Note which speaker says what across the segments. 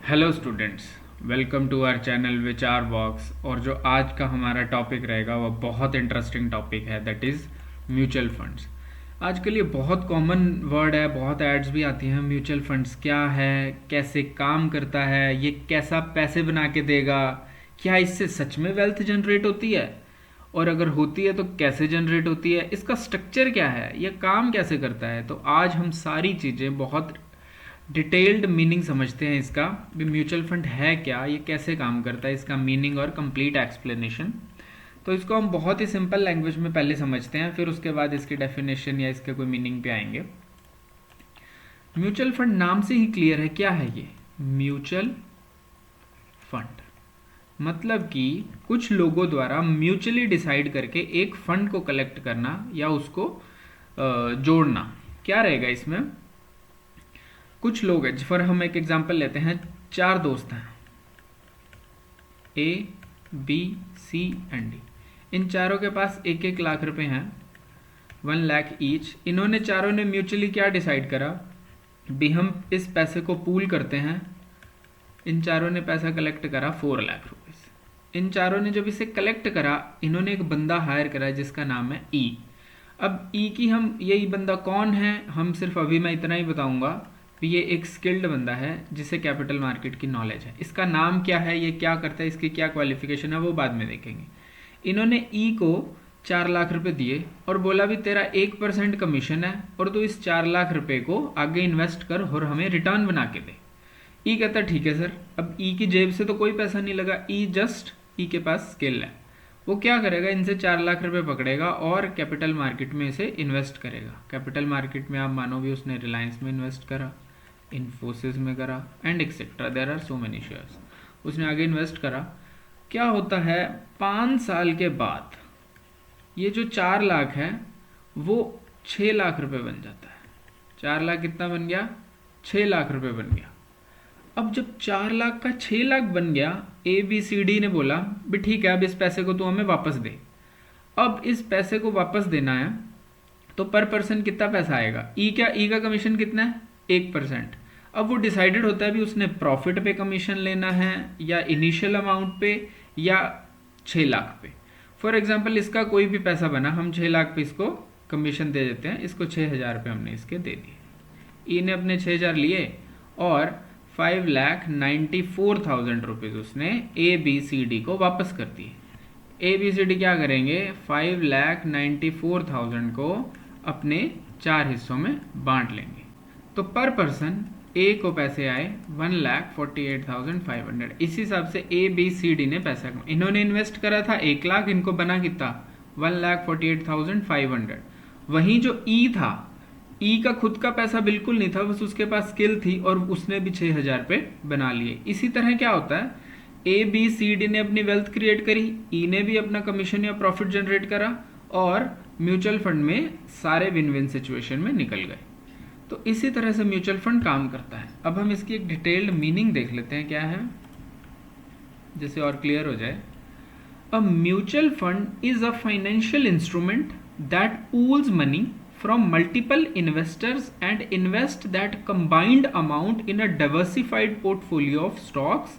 Speaker 1: Hello students, welcome to our channel Vichar box. और जो आज का हमारा टॉपिक रहेगा वह बहुत इंटरेस्टिंग टॉपिक है, दैट इज़ म्यूचुअल फंड्स। आजकल ये बहुत कॉमन वर्ड है, बहुत एड्स भी आती हैं। म्यूचुअल फंड्स क्या है, कैसे काम करता है, ये कैसा पैसे बना के देगा, क्या इससे सच में वेल्थ जनरेट होती है, और अगर होती है तो कैसे जनरेट होती है, इसका स्ट्रक्चर क्या है, ये काम कैसे करता है। तो आज हम सारी चीज़ें बहुत डिटेल्ड मीनिंग समझते हैं इसका भी। म्यूचुअल फंड है क्या, ये कैसे काम करता है, इसका मीनिंग और कंप्लीट एक्सप्लेनेशन। तो इसको हम बहुत ही सिंपल लैंग्वेज में पहले समझते हैं, फिर उसके बाद इसकी डेफिनेशन या इसके कोई मीनिंग पे आएंगे। म्यूचुअल फंड नाम से ही क्लियर है, क्या है ये म्यूचुअल फंड। मतलब कि कुछ लोगों द्वारा म्यूचुअली डिसाइड करके एक फंड को कलेक्ट करना या उसको जोड़ना। क्या रहेगा इसमें, कुछ लोग हैं, फॉर हम एक एग्जांपल लेते हैं, 4 दोस्त हैं A B C and D. इन चारों के पास 1-1 लाख रुपए हैं, 1 लाख ईच। इन्होंने चारों ने म्यूचुअली क्या डिसाइड करा भी, हम इस पैसे को पूल करते हैं। इन चारों ने पैसा कलेक्ट करा 4 लाख रुपीज। इन चारों ने जब इसे कलेक्ट करा, इन्होंने एक बंदा हायर करा जिसका नाम है ई। अब ई की हम, यही बंदा कौन है, हम सिर्फ अभी मैं इतना ही बताऊंगा। ये एक स्किल्ड बंदा है जिसे कैपिटल मार्केट की नॉलेज है। इसका नाम क्या है, ये क्या करता है, इसकी क्या क्वालिफिकेशन है, वो बाद में देखेंगे। इन्होंने ई को 4 लाख रुपए दिए और बोला भी तेरा 1% कमीशन है और तू इस 4 लाख रुपए को आगे इन्वेस्ट कर और हमें रिटर्न बना के दे। ई कहता ठीक है सर। अब ई की जेब से तो कोई पैसा नहीं लगा, ई के पास स्किल है। वो क्या करेगा, इनसे 4 लाख रुपए पकड़ेगा और कैपिटल मार्केट में इसे इन्वेस्ट करेगा। कैपिटल मार्केट में आप मानो भी उसने रिलायंस में इन्वेस्ट करा, इन्फोसिस में करा and etcetera, there are so many shares. उसने आगे इन्वेस्ट करा। क्या होता है, 5 साल के बाद ये जो 4 लाख है वो 6 लाख रुपए बन जाता है। 4 लाख कितना बन गया, 6 लाख रुपए बन गया। अब जब 4 लाख का 6 लाख बन गया, ए बी सी डी ने बोला भी ठीक है, अब इस पैसे को तू हमें वापस दे। अब इस पैसे को वापस देना है तो पर पर्सन कितना पैसा आएगा, ई का कमीशन कितना है, 1%। अब वो डिसाइडेड होता है भी उसने प्रॉफिट पे कमीशन लेना है या इनिशियल अमाउंट पे या 6 लाख पे। फॉर एग्जांपल इसका कोई भी पैसा बना, हम 6 लाख पे इसको कमीशन दे देते हैं, इसको 6,000 रुपये हमने इसके दे दिए। ई ने अपने 6,000 लिए और 5,94,000 रुपीज़ उसने ए बी सी डी को वापस कर दिए। ए बी सी डी क्या करेंगे, 5,94,000 को अपने 4 हिस्सों में बांट लेंगे। तो पर पर्सन ए को पैसे आए 1,48,500। इसी हिसाब से ए बी सी डी ने पैसा, इन्होंने इन्वेस्ट करा था 1 लाख, इनको बना कितना 1,48,500। वहीं जो ई था, ई का खुद का पैसा बिल्कुल नहीं था, बस उसके पास स्किल थी और उसने भी 6,000 रुपये बना लिए। इसी तरह क्या होता है, ए बी सी डी ने अपनी वेल्थ क्रिएट करी, ई ने भी अपना कमीशन या प्रॉफिट जनरेट करा और म्यूचुअल फंड में सारे विन विन सिचुएशन में निकल गए। तो इसी तरह से म्यूचुअल फंड काम करता है। अब हम इसकी एक डिटेल्ड मीनिंग देख लेते हैं क्या है, जिससे और क्लियर हो जाए। A mutual fund is a financial instrument that pools money from multiple investors and invest that combined amount in a diversified portfolio of stocks,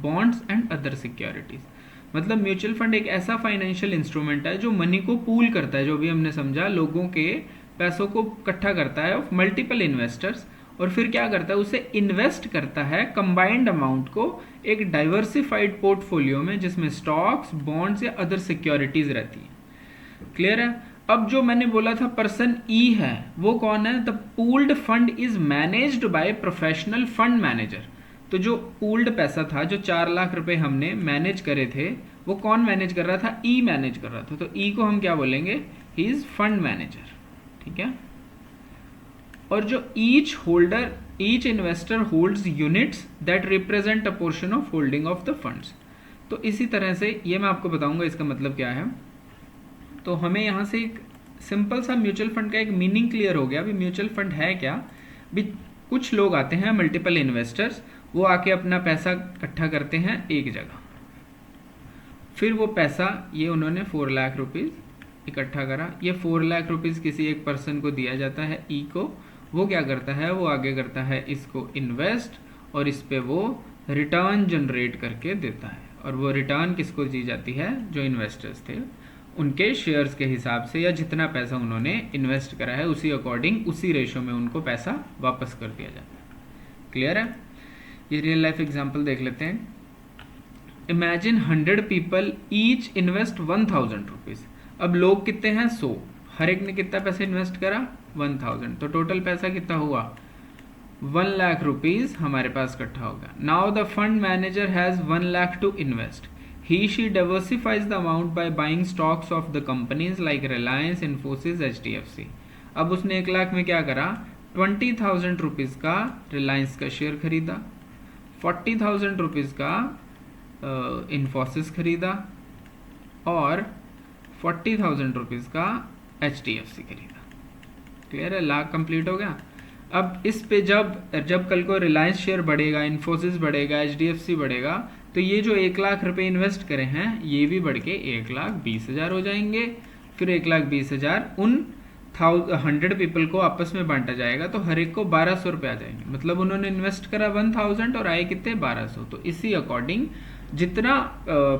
Speaker 1: bonds and other securities। मतलब म्यूचुअल फंड एक ऐसा financial instrument है जो money को pool करता है, जो भी हमने समझा, लोगों के पैसों को इकट्ठा करता है ऑफ मल्टीपल इन्वेस्टर्स, और फिर क्या करता है, उसे इन्वेस्ट करता है कंबाइंड अमाउंट को एक डाइवर्सिफाइड पोर्टफोलियो में जिसमें स्टॉक्स, बॉन्ड्स या अदर सिक्योरिटीज रहती है। क्लियर है। अब जो मैंने बोला था पर्सन ई है, वो कौन है, the pooled fund is managed by professional fund manager. तो जो पूल्ड पैसा था, जो 4 लाख रुपए हमने मैनेज करे थे, वो कौन मैनेज कर रहा था, ई मैनेज कर रहा था। तो ई को हम क्या बोलेंगे, ही इज फंड मैनेजर। ठीक है। और जो each investor holds units that represent a portion of holding of the funds. तो इसी तरह से ये मैं आपको बताऊंगा इसका मतलब क्या है। तो हमें यहाँ से एक सिंपल सा म्यूचुअल फंड का एक मीनिंग क्लियर हो गया। भी म्यूचुअल फंड है क्या, भी कुछ लोग आते हैं मल्टीपल इन्वेस्टर्स, वो आके अपना पैसा इकट्ठा करते हैं एक जगह, फिर वो पैसा ये उन्होंने 4 लाख रुपीज़ इकट्ठा करा। ये 4 लाख रुपीज़ किसी एक पर्सन को दिया जाता है, ई को। वो क्या करता है, वो आगे करता है इसको इन्वेस्ट और इस पे वो रिटर्न जनरेट करके देता है, और वो रिटर्न किसको दी जाती है? जो इन्वेस्टर्स थे उनके शेयर्स के हिसाब से, या जितना पैसा उन्होंने इन्वेस्ट करा है उसी अकॉर्डिंग, उसी रेशो में उनको पैसा वापस कर दिया जाता है। क्लियर है? ये रियल लाइफ एग्जांपल देख लेते हैं। Imagine 100 people each invest 1000 rupees. अब लोग कितने हैं? 100। हर एक ने कितना पैसा इन्वेस्ट करा? 1000। तो टोटल पैसा कितना हुआ? 1 लाख रुपीज हमारे पास इकट्ठा होगा। Now the fund manager has 1 lakh to invest. He she diversifies the amount by buying stocks of the companies like Reliance, Infosys, HDFC. अब उसने 1 लाख में क्या करा? 20,000 रुपीज का रिलायंस का शेयर खरीदा, 40,000 रुपीज का इन्फोसिस खरीदा और 40,000 रुपीज का HDFC खरीदा। क्लियर है? लाख कंप्लीट हो गया। अब इस पे जब कल को रिलायंस शेयर बढ़ेगा, इन्फोसिस बढ़ेगा, HDFC बढ़ेगा, तो ये जो 1 लाख रुपए इन्वेस्ट करे हैं ये भी बढ़ के 1,20,000 हो जाएंगे। फिर 1,20,000 उन 100 पीपल को आपस में बांटा जाएगा, तो हर एक को 1,200 रुपये आ जाएंगे। मतलब उन्होंने इन्वेस्ट करा 1000 और आए कितने? 1,200। तो इसी अकॉर्डिंग जितना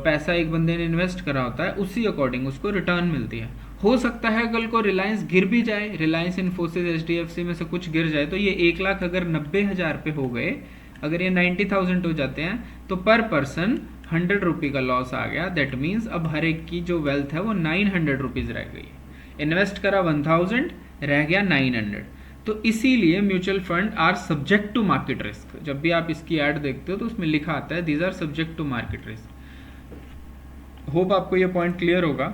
Speaker 1: पैसा एक बंदे ने इन्वेस्ट करा होता है उसी अकॉर्डिंग उसको रिटर्न मिलती है। हो सकता है कल को रिलायंस गिर भी जाए, रिलायंस, इन्फोसिस, HDFC में से कुछ गिर जाए, तो ये 1 लाख अगर 90,000 पे हो गए, अगर ये 90,000 हो जाते हैं, तो पर पर्सन 100 रुपये का लॉस आ गया। दैट मीन्स अब हर एक की जो वेल्थ है वो 900 रुपीज़ रह गई है। इन्वेस्ट करा 1000, रह गया 900। तो इसीलिए mutual fund are subject to market risk. जब भी आप इसकी ऐड देखते हो तो उसमें लिखा आता है these are subject to market risk. Hope आपको ये पॉइंट क्लियर होगा।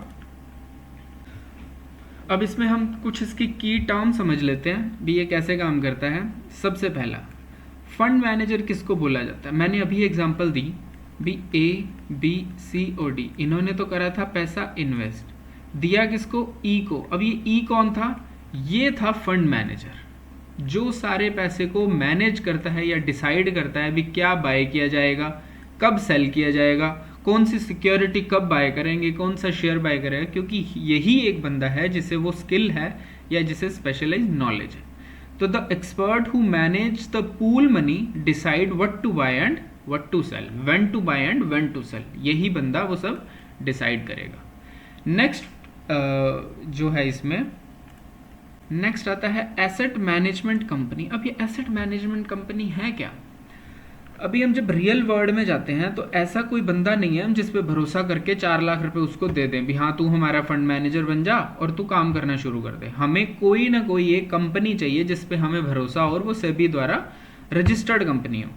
Speaker 1: अब इसमें हम कुछ इसकी की टर्म समझ लेते हैं भी, ये कैसे काम करता है। सबसे पहला, फंड मैनेजर किसको बोला जाता है? मैंने अभी एग्जांपल दी भी, A, B, C और D, इन्होंने तो करा था पैसा इन्वेस्ट, दिया किसको? E को। अब ये E कौन था? ये था फंड मैनेजर, जो सारे पैसे को मैनेज करता है या डिसाइड करता है भी क्या बाय किया जाएगा, कब सेल किया जाएगा, कौन सी सिक्योरिटी कब बाय करेंगे, कौन सा शेयर बाय करेगा, क्योंकि यही एक बंदा है जिसे वो स्किल है या जिसे स्पेशलाइज नॉलेज है। तो the expert who manage the pool money decide what to buy and what to sell, when to buy and when to sell, यही बंदा वो सब डिसाइड करेगा। नेक्स्ट जो है इसमें नेक्स्ट आता है एसेट मैनेजमेंट कंपनी। अब ये एसेट मैनेजमेंट कंपनी है क्या? अभी हम जब रियल वर्ल्ड में जाते हैं तो ऐसा कोई बंदा नहीं है हम जिस पे भरोसा करके 4 लाख रुपए उसको दे दें भी हाँ तू हमारा फंड मैनेजर बन जा और तू काम करना शुरू कर दे। हमें कोई ना कोई एक कंपनी चाहिए जिस पे हमें भरोसा हो और वो सेबी द्वारा रजिस्टर्ड कंपनी हो।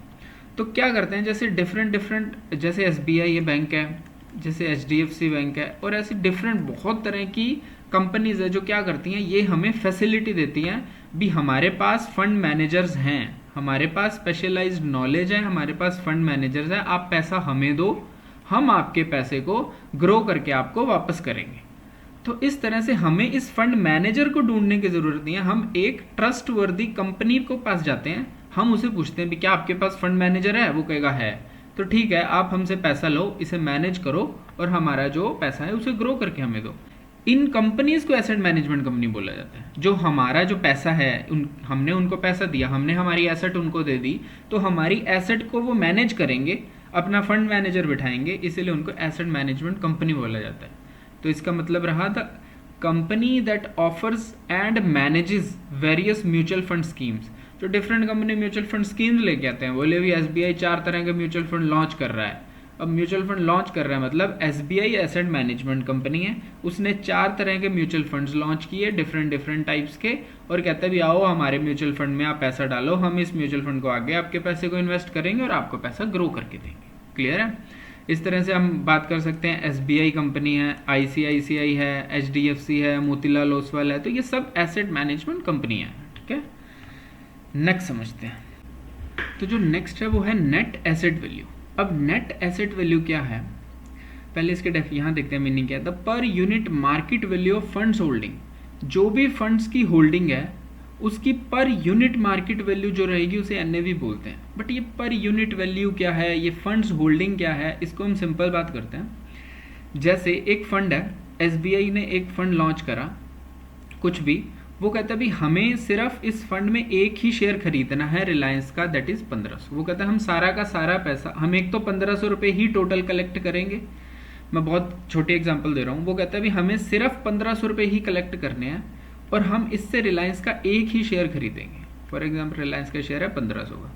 Speaker 1: तो क्या करते हैं, जैसे डिफरेंट जैसे SBI ये बैंक है, जैसे HDFC बैंक है, और ऐसी डिफरेंट बहुत तरह की कंपनीज है जो क्या करती हैं, ये हमें फैसिलिटी देती हैं भी हमारे पास फंड मैनेजर्स हैं, हमारे पास स्पेशलाइज्ड नॉलेज है, हमारे पास फंड मैनेजर्स हैं, आप पैसा हमें दो, हम आपके पैसे को ग्रो करके आपको वापस करेंगे। तो इस तरह से हमें इस फंड मैनेजर को ढूंढने की जरूरत नहीं है, हम एक ट्रस्ट वर्दी कंपनी को पास जाते हैं, हम उसे पूछते हैं भी क्या आपके पास फंड मैनेजर है? वो कहेगा है, तो ठीक है आप हमसे पैसा लो, इसे मैनेज करो और हमारा जो पैसा है उसे ग्रो करके हमें दो। इन कंपनीज को एसेट मैनेजमेंट कंपनी बोला जाता है। जो हमारा जो पैसा है हमने उनको पैसा दिया, हमने हमारी एसेट उनको दे दी, तो हमारी एसेट को वो मैनेज करेंगे, अपना फंड मैनेजर बिठाएंगे, इसीलिए उनको एसेट मैनेजमेंट कंपनी बोला जाता है। तो इसका मतलब रहा the company that offers and manages various mutual fund schemes. जो different company mutual fund schemes लेके आते हैं, बोले भी SBI 4 तरह के म्यूचुअल फंड लॉन्च कर रहा है। अब म्यूचुअल फंड लॉन्च कर रहा है मतलब SBI एसेट मैनेजमेंट कंपनी है, उसने 4 तरह के म्यूचुअल फंड्स लॉन्च किए डिफरेंट टाइप्स के, और कहता है भी आओ हमारे म्यूचुअल फंड में आप पैसा डालो, हम इस म्यूचुअल फंड को आगे आपके पैसे को इन्वेस्ट करेंगे और आपको पैसा ग्रो करके देंगे। क्लियर है? इस तरह से हम बात कर सकते हैं SBI कंपनी है, ICICI है, HDFC है, मोतीलाल ओसवाल है, तो ये सब एसेट मैनेजमेंट कंपनी है। ठीक है, नेक्स्ट समझते हैं। तो जो नेक्स्ट है वो है नेट एसेट वैल्यू। अब नेट एसेट वैल्यू क्या है, पहले इसके यहाँ देखते हैं मीनिंग क्या है। The per unit market value of funds holding, जो भी फंड्स की होल्डिंग है उसकी पर यूनिट मार्केट वैल्यू जो रहेगी उसे NAV बोलते हैं। बट ये पर यूनिट वैल्यू क्या है, ये फंड्स होल्डिंग क्या है, इसको हम सिंपल बात करते हैं। जैसे एक फंड है, SBI ने एक फंड लॉन्च करा कुछ भी, वो कहता है भी हमें सिर्फ इस फंड में एक ही शेयर खरीदना है रिलायंस का, दैट इज 1500। वो कहता है हम सारा का सारा पैसा, हम एक तो 1500 रुपये ही टोटल कलेक्ट करेंगे। मैं बहुत छोटी एग्जांपल दे रहा हूँ। वो कहता है भी हमें सिर्फ 1500 रुपये ही कलेक्ट करने हैं और हम इससे रिलायंस का एक ही शेयर खरीदेंगे। फॉर एग्जाम्पल रिलायंस का शेयर है 1500 का,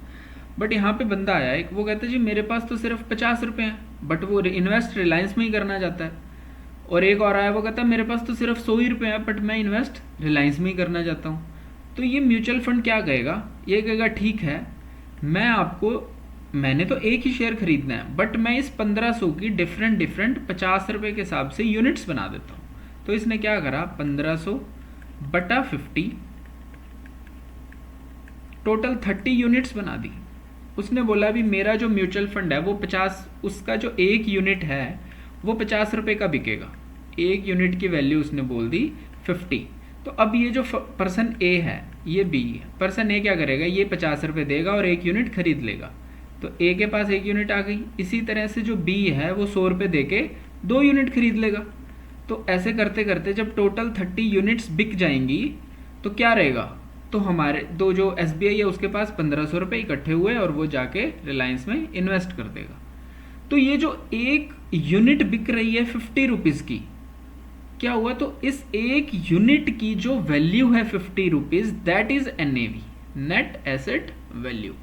Speaker 1: बट यहाँ पे बंदा आया एक, वो कहता है जी मेरे पास तो सिर्फ 50 रुपये हैं, बट वो इन्वेस्ट रिलायंस में ही करना चाहता है। और एक और आया, वो कहता है मेरे पास तो सिर्फ 100 ही रुपये हैं, बट मैं इन्वेस्ट रिलायंस में ही करना चाहता हूँ। तो ये म्यूचुअल फंड क्या कहेगा, ये कहेगा ठीक है मैंने तो एक ही शेयर खरीदना है, बट मैं इस 1500 की डिफरेंट 50 रुपये के हिसाब से यूनिट्स बना देता हूँ। तो इसने क्या करा, 1500 बटा 50, टोटल 30 यूनिट्स बना दी। उसने बोला भी मेरा जो म्यूचुअल फंड है वो 50, उसका जो एक यूनिट है वो 50 रुपये का बिकेगा। एक यूनिट की वैल्यू उसने बोल दी 50। तो अब ये जो पर्सन ए है, ये बी है, पर्सन ए क्या करेगा, ये 50 रुपये देगा और एक यूनिट खरीद लेगा। तो ए के पास एक यूनिट आ गई। इसी तरह से जो बी है वो 100 रुपये दे के 2 यूनिट खरीद लेगा। तो ऐसे करते करते जब टोटल 30 यूनिट्स बिक जाएंगी तो क्या रहेगा, तो हमारे दो जो SBI है उसके पास 1500 रुपये इकट्ठे हुए और वो जाके रिलायंस में इन्वेस्ट कर देगा। तो ये जो एक यूनिट बिक रही है 50 रुपीज़ की, क्या हुआ, तो इस एक यूनिट की जो वैल्यू है 50 rupees, that is NAV, net asset value.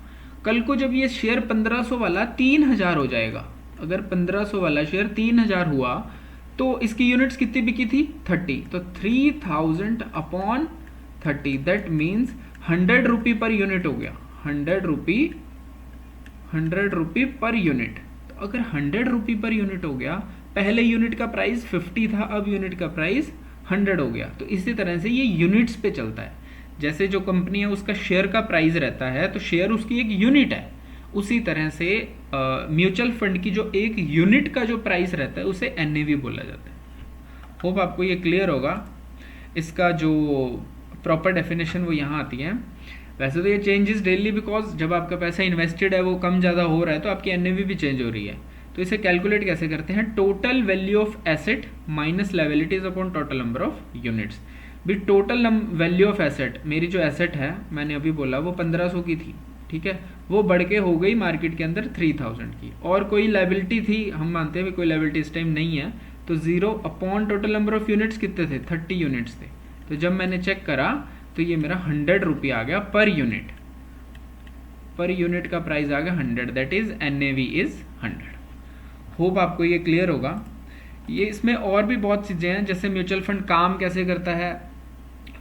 Speaker 1: कल को जब ये शेयर 1500 वाला 3000 हो जाएगा, अगर 1500 वाला शेयर 3000 हुआ तो इसकी यूनिट्स कितनी बिकी थी, 30। तो 3000 upon 30, that means 100 rupee per unit हो गया। 100 रुपी पर यूनिट। तो अगर 100 रुपी पर यूनिट हो गया, पहले यूनिट का प्राइस 50 था, अब यूनिट का प्राइस 100 हो गया। तो इसी तरह से ये यूनिट्स पे चलता है। जैसे जो कंपनी है उसका शेयर का प्राइस रहता है, तो शेयर उसकी एक यूनिट है, उसी तरह से म्यूचुअल फंड की जो एक यूनिट का जो प्राइस रहता है उसे NAV बोला जाता है। होप आपको ये क्लियर होगा। इसका जो प्रॉपर डेफिनेशन वो यहाँ आती है। वैसे तो ये चेंजेस डेली, बिकॉज जब आपका पैसा इन्वेस्टेड है वो कम ज़्यादा हो रहा है तो आपकी NAV भी चेंज हो रही है। तो इसे कैलकुलेट कैसे करते हैं, total value of asset minus liabilities upon total number of units. भी टोटल वैल्यू ऑफ एसेट, मेरी जो एसेट है मैंने अभी बोला वो 1500 की थी, ठीक है, वो बढ़ के हो गई मार्केट के अंदर 3000 की। और कोई लायबिलिटी थी, हम मानते हैं कोई लायबिलिटी इस टाइम नहीं है, तो 0 upon total number of units कितने थे, 30 यूनिट्स थे। तो जब मैंने चेक करा तो ये मेरा 100 रुपये आ गया पर यूनिट। पर यूनिट का प्राइस आ गया 100, that is NAV is 100। Hope आपको ये क्लियर होगा। ये इसमें और भी बहुत चीज़ें हैं, जैसे म्यूचुअल फंड काम कैसे करता है,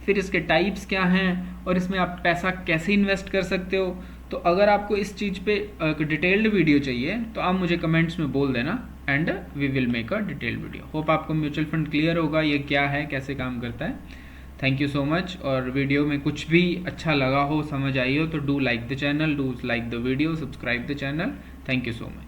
Speaker 1: फिर इसके टाइप्स क्या हैं, और इसमें आप पैसा कैसे इन्वेस्ट कर सकते हो। तो अगर आपको इस चीज़ पे डिटेल्ड वीडियो चाहिए तो आप मुझे कमेंट्स में बोल देना and we will make a detailed video. Hope आपको म्यूचुअल फंड क्लियर होगा, ये क्या है, कैसे काम करता है। Thank you so much. और वीडियो में कुछ भी अच्छा लगा हो, समझ आई हो, तो do like the channel, do like the video, subscribe the channel. Thank you so much.